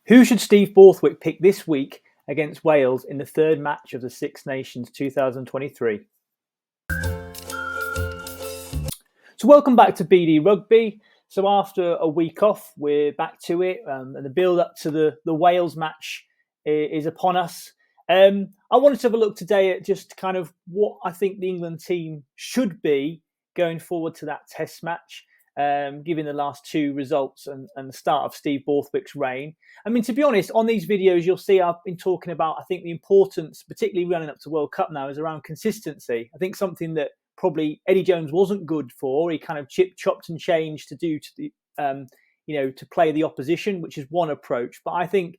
Who should Steve Borthwick pick this week against Wales in the third match of the Six Nations 2023? So welcome back to BD Rugby. So after a week off, we're back to it, and the build-up to the Wales match is upon us. I wanted to have a look today at just kind of what I think the England team should be going forward to that Test match, given the last two results and the start of Steve Borthwick's reign. I mean, to be honest, on these videos, you'll see I've been talking about, I think the importance, particularly running up to World Cup now, is around consistency. I think something that probably Eddie Jones wasn't good for. He kind of chopped and changed to do to the, to play the opposition, which is one approach. But I think,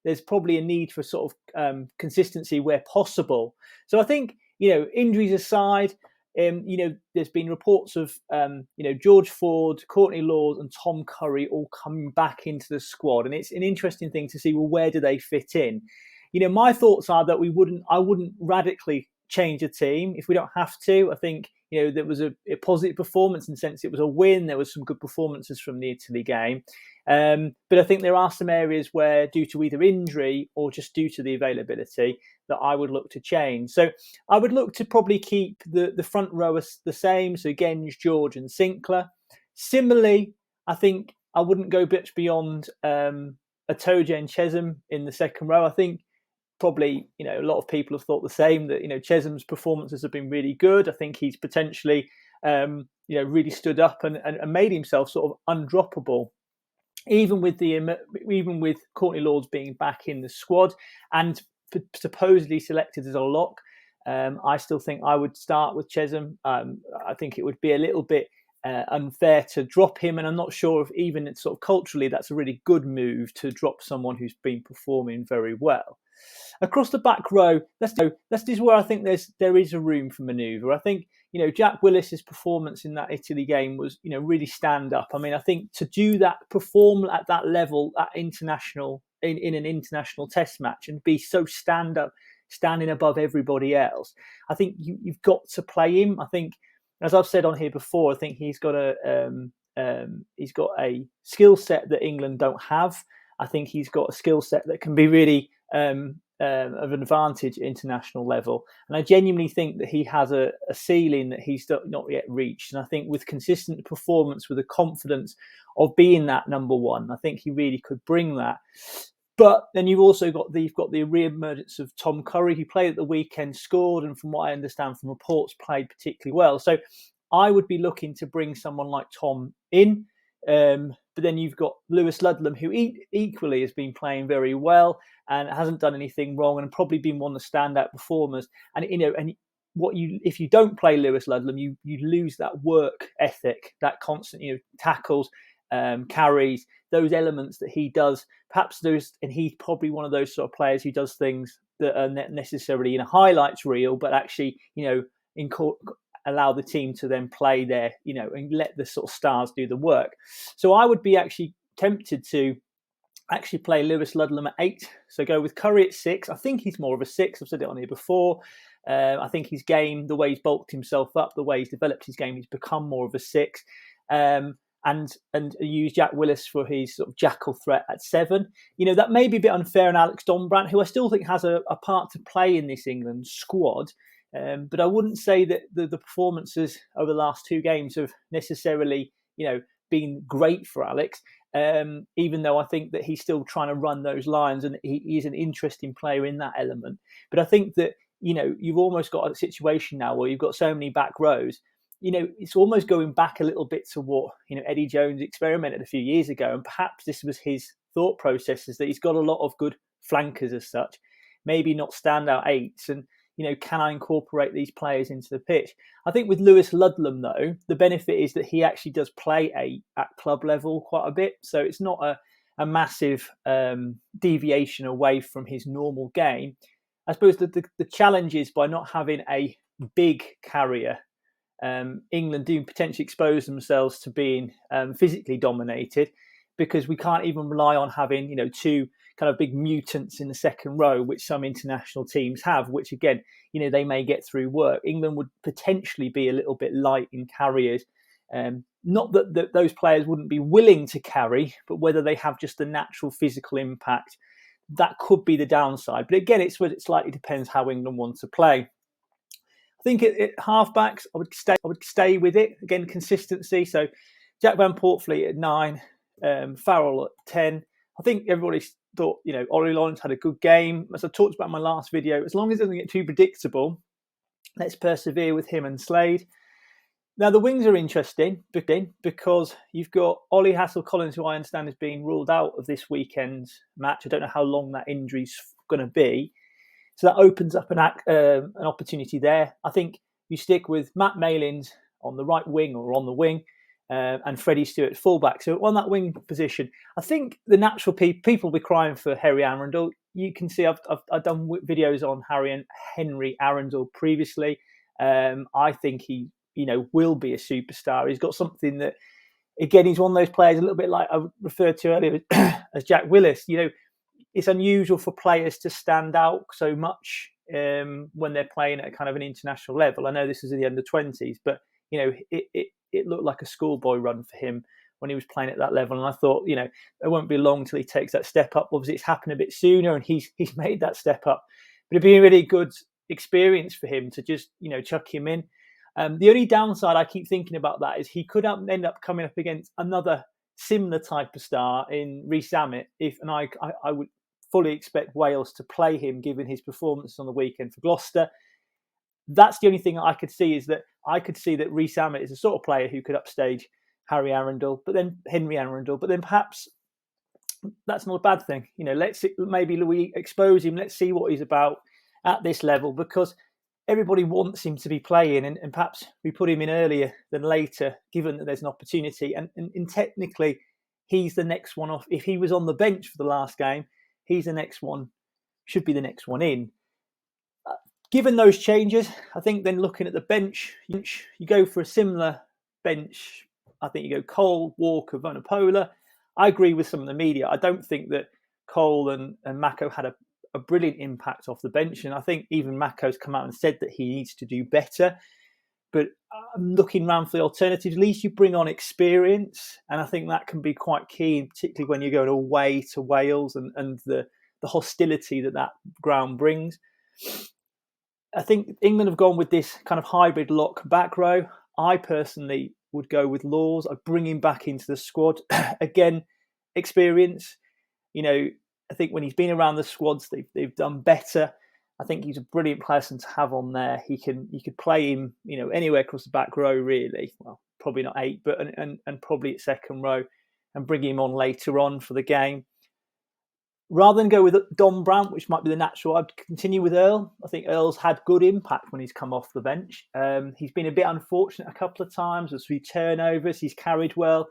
there's probably a need for sort of consistency where possible. So I think, injuries aside, there's been reports of, George Ford, Courtney Lawes and Tom Curry all coming back into the squad. And it's an interesting thing to see, well, where do they fit in? My thoughts are that I wouldn't radically change a team if we don't have to. I think, there was a positive performance in the sense it was a win. There was some good performances from the Italy game. But I think there are some areas where, due to either injury or just due to the availability, that I would look to change. So I would look to probably keep the front row the same. So Genge, George and Sinclair. Similarly, I think I wouldn't go much beyond Atoje and Chesham in the second row. I think probably, a lot of people have thought the same, that, Chesham's performances have been really good. I think he's potentially, really stood up and made himself sort of undroppable. Even with Courtney Lawes being back in the squad and supposedly selected as a lock, I still think I would start with Chesham. I think it would be a little bit unfair to drop him, and I'm not sure if even sort of culturally that's a really good move to drop someone who's been performing very well. Across the back row, that's just where I think there is a room for manoeuvre. I think, Jack Willis's performance in that Italy game was, really stand up. I mean, I think to do that, perform at that level at international in an international Test match and be so stand up, standing above everybody else, I think you've got to play him. I think, as I've said on here before, I think he's got a skill set that England don't have. I think he's got a skill set that can be really of an advantage at international level. And I genuinely think that he has a ceiling that he's not yet reached. And I think with consistent performance, with the confidence of being that number one, I think he really could bring that. But then you've also got the re-emergence of Tom Curry, who played at the weekend, scored, and from what I understand from reports, played particularly well. So I would be looking to bring someone like Tom in. But then you've got Lewis Ludlam, who equally has been playing very well and hasn't done anything wrong and probably been one of the standout performers. And if you don't play Lewis Ludlam, you lose that work ethic, that constant tackles, carries, those elements that he does. Perhaps and he's probably one of those sort of players who does things that are not necessarily in a highlights reel, but actually allow the team to then play there, and let the sort of stars do the work. So I would be actually tempted to actually play Lewis Ludlam at 8. So go with Curry at 6. I think he's more of a 6. I've said it on here before. I think his game, the way he's bulked himself up, the way he's developed his game, he's become more of a 6. And use Jack Willis for his sort of jackal threat at 7. That may be a bit unfair on Alex Donbrandt, who I still think has a part to play in this England squad. But I wouldn't say that the performances over the last two games have necessarily, been great for Alex, even though I think that he's still trying to run those lines and he's an interesting player in that element. But I think that, you've almost got a situation now where you've got so many back rows, it's almost going back a little bit to what, Eddie Jones experimented a few years ago. And perhaps this was his thought process, is that he's got a lot of good flankers as such, maybe not standout 8s. And, can I incorporate these players into the pitch? I think with Lewis Ludlam, though, the benefit is that he actually does play 8 at club level quite a bit. So it's not a massive deviation away from his normal game. I suppose that the challenge is, by not having a big carrier, England do potentially expose themselves to being physically dominated, because we can't even rely on having, two kind of big mutants in the second row, which some international teams have, which again, they may get through work. England would potentially be a little bit light in carriers Not that those players wouldn't be willing to carry, but whether they have just a natural physical impact. That could be the downside. But again, it slightly depends how England want to play. I think at halfbacks, I would stay with it. Again, consistency. So Jack Van Portfleet at 9, Farrell at 10. I think everybody thought, Ollie Lawrence had a good game. As I talked about in my last video, as long as it doesn't get too predictable, let's persevere with him and Slade. Now, the wings are interesting because you've got Ollie Hassel-Collins, who I understand is being ruled out of this weekend's match. I don't know how long that injury's going to be. So that opens up an opportunity there. I think you stick with Matt Malins on the right wing or on the wing, and Freddie Stewart fullback. So on that wing position, I think the natural people will be crying for Henry Arundel. You can see I've done videos on Henry Arundel previously. I think he will be a superstar. He's got something that, again, he's one of those players, a little bit like I referred to earlier as Jack Willis. It's unusual for players to stand out so much when they're playing at kind of an international level. I know this is in the under-20s, but it looked like a schoolboy run for him when he was playing at that level. And I thought, it won't be long till he takes that step up. Obviously, it's happened a bit sooner, and he's made that step up. But it'd be a really good experience for him to just chuck him in. The only downside I keep thinking about that is he could end up coming up against another similar type of star in Rees-Zammit. I would fully expect Wales to play him, given his performance on the weekend for Gloucester. That's the only thing I could see, is that I could see that Rees-Zammit is the sort of player who could upstage Henry Arundel, but then perhaps that's not a bad thing. Maybe we expose him. Let's see what he's about at this level, because everybody wants him to be playing, and perhaps we put him in earlier than later, given that there's an opportunity. And technically, he's the next one off. If he was on the bench for the last game, he's the next one, should be the next one in. Given those changes, I think then looking at the bench, you go for a similar bench. I think you go Cole, Walker, Vunipola. I agree with some of the media. I don't think that Cole and Mako had a brilliant impact off the bench. And I think even Mako's come out and said that he needs to do better. But I'm looking around for the alternatives. At least you bring on experience. And I think that can be quite key, particularly when you're going away to Wales and the hostility that ground brings. I think England have gone with this kind of hybrid lock back row. I personally would go with Laws. I'd bring him back into the squad. Again, experience. I think when he's been around the squads, they've done better. I think he's a brilliant person to have on there. You could play him, anywhere across the back row, really. Well, probably not 8, but and probably at second row, and bring him on later on for the game. Rather than go with Don Brandt, which might be the natural, I'd continue with Earl. I think Earl's had good impact when he's come off the bench. He's been a bit unfortunate a couple of times. There's 3 turnovers. He's carried well.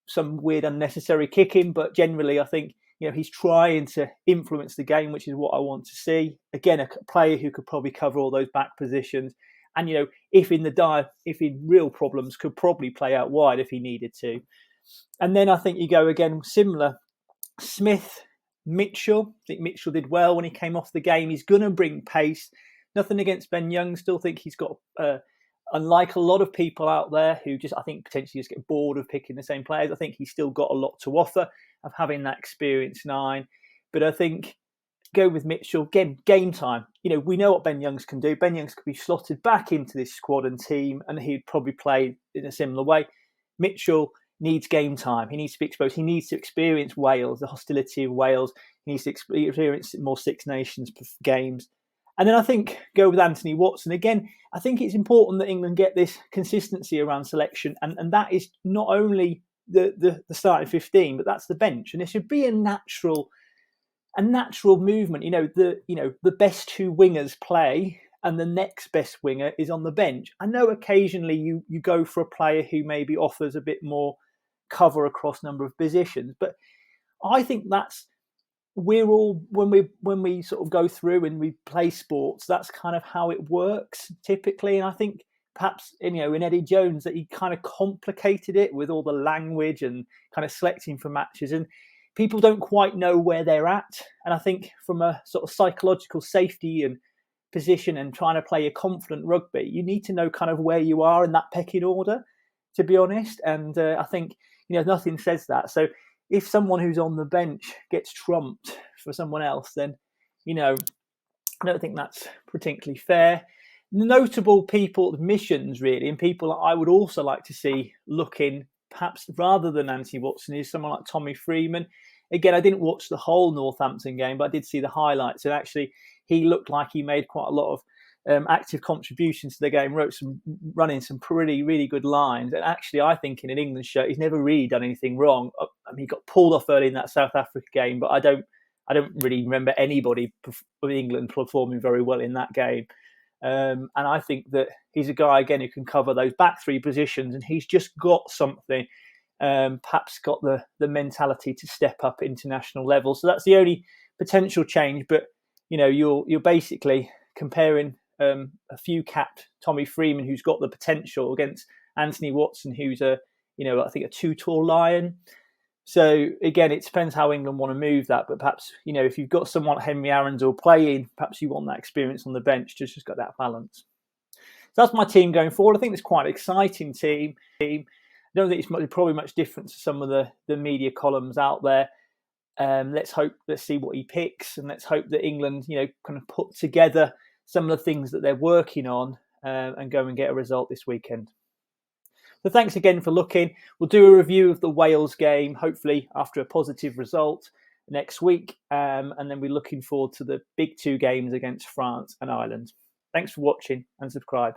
Some weird unnecessary kicking, but generally I think he's trying to influence the game, which is what I want to see. Again, a player who could probably cover all those back positions, and if in real problems, could probably play out wide if he needed to. And then I think you go again similar. Smith, Mitchell. I think Mitchell did well when he came off the game. He's going to bring pace. Nothing against Ben Young. Still think he's got, unlike a lot of people out there who I think potentially just get bored of picking the same players, I think he's still got a lot to offer of having that experienced 9. But I think go with Mitchell. Again, game time. We know what Ben Youngs can do. Ben Youngs could be slotted back into this squad and team, and he'd probably play in a similar way. Mitchell needs game time. He needs to be exposed. He needs to experience Wales, the hostility of Wales. He needs to experience more Six Nations games. And then I think go with Anthony Watson. Again, I think it's important that England get this consistency around selection. And that is not only the starting 15, but that's the bench. And there should be a natural movement. The best 2 wingers play, and the next best winger is on the bench. I know occasionally you go for a player who maybe offers a bit more cover across number of positions, but I think we're all, when we sort of go through and we play sports, that's kind of how it works typically. And I think perhaps in Eddie Jones that he kind of complicated it with all the language and kind of selecting for matches, and people don't quite know where they're at. And I think from a sort of psychological safety and position and trying to play a confident rugby, you need to know kind of where you are in that pecking order. to be honest. And I think, nothing says that. So if someone who's on the bench gets trumped for someone else, then, I don't think that's particularly fair. Notable people admissions, really, and people I would also like to see looking perhaps rather than Anthony Watson is someone like Tommy Freeman. Again, I didn't watch the whole Northampton game, but I did see the highlights, and actually he looked like he made quite a lot of active contributions to the game, running some really good lines. And actually, I think in an England shirt, he's never really done anything wrong. I mean, he got pulled off early in that South Africa game, but I don't really remember anybody of England performing very well in that game. And I think that he's a guy, again, who can cover those back three positions, and he's just got something, perhaps got the mentality to step up international level. So that's the only potential change. But, you're basically comparing a few capped Tommy Freeman, who's got the potential, against Anthony Watson, who's I think a too tall lion. So again, it depends how England want to move that. But perhaps, if you've got someone like Henry Arundel playing, perhaps you want that experience on the bench, just got that balance. So that's my team going forward. I think it's quite an exciting team. I don't think it's probably much different to some of the media columns out there. Let's see what he picks, and let's hope that England, kind of put together some of the things that they're working on and go and get a result this weekend. So thanks again for looking. We'll do a review of the Wales game, hopefully after a positive result next week. And then we're looking forward to the big two games against France and Ireland. Thanks for watching and subscribe.